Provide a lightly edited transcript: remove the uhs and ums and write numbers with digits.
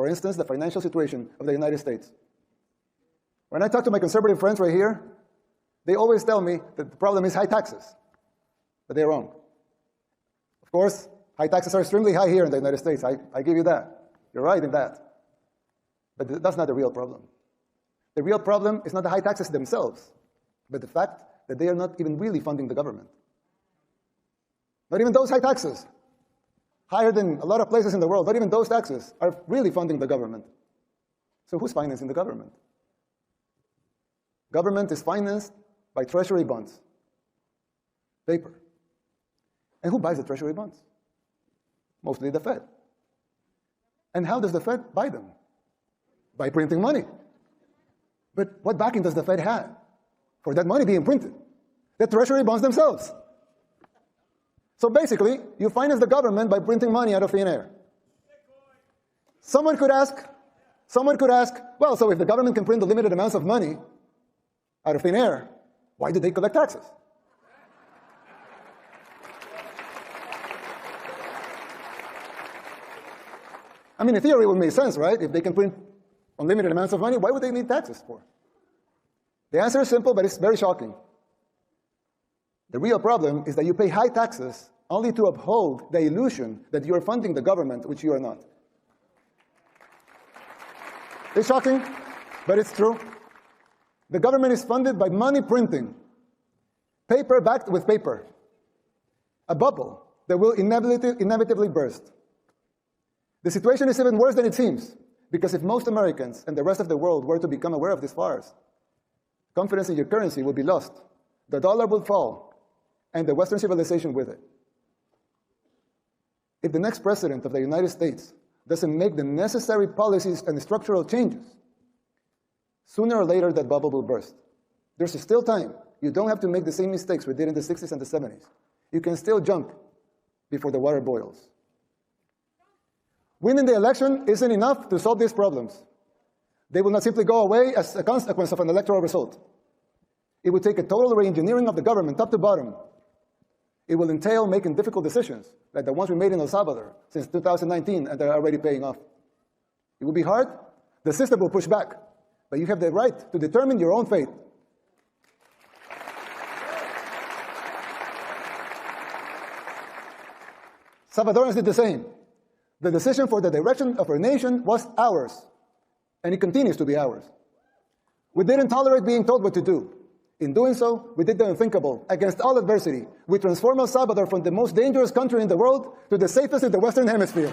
For instance, the financial situation of the United States. When I talk to my conservative friends right here, they always tell me that the problem is high taxes, but they're wrong. Of course, high taxes are extremely high here in the United States. I give you that. You're right in that. But that's not the real problem. The real problem is not the high taxes themselves, but the fact that they are not even really funding the government. Not even those high taxes, higher than a lot of places in the world, not even those taxes are really funding the government. So who's financing the government? Government is financed by treasury bonds, paper. And who buys the treasury bonds? Mostly the Fed. And how does the Fed buy them? By printing money. But what backing does the Fed have for that money being printed? The treasury bonds themselves. So basically, you finance the government by printing money out of thin air. Someone could ask, well, so if the government can print the limited amounts of money out of thin air, why do they collect taxes? I mean, in theory, it would make sense, right? If they can print unlimited amounts of money, why would they need taxes for? The answer is simple, but it's very shocking. The real problem is that you pay high taxes only to uphold the illusion that you are funding the government, which you are not. It's shocking, but it's true. The government is funded by money printing, paper backed with paper, a bubble that will inevitably burst. The situation is even worse than it seems, because if most Americans and the rest of the world were to become aware of this farce, confidence in your currency will be lost, the dollar will fall, and the Western civilization with it. If the next president of the United States doesn't make the necessary policies and structural changes, sooner or later that bubble will burst. There's still time. You don't have to make the same mistakes we did in the 60s and the 70s. You can still jump before the water boils. Winning the election isn't enough to solve these problems. They will not simply go away as a consequence of an electoral result. It would take a total re-engineering of the government, top to bottom. It will entail making difficult decisions, like the ones we made in El Salvador since 2019, and they're already paying off. It will be hard. The system will push back, but you have the right to determine your own fate. Salvadorans did the same. The decision for the direction of our nation was ours, and it continues to be ours. We didn't tolerate being told what to do. In doing so, we did the unthinkable. Against all adversity, we transformed El Salvador from the most dangerous country in the world to the safest in the Western Hemisphere.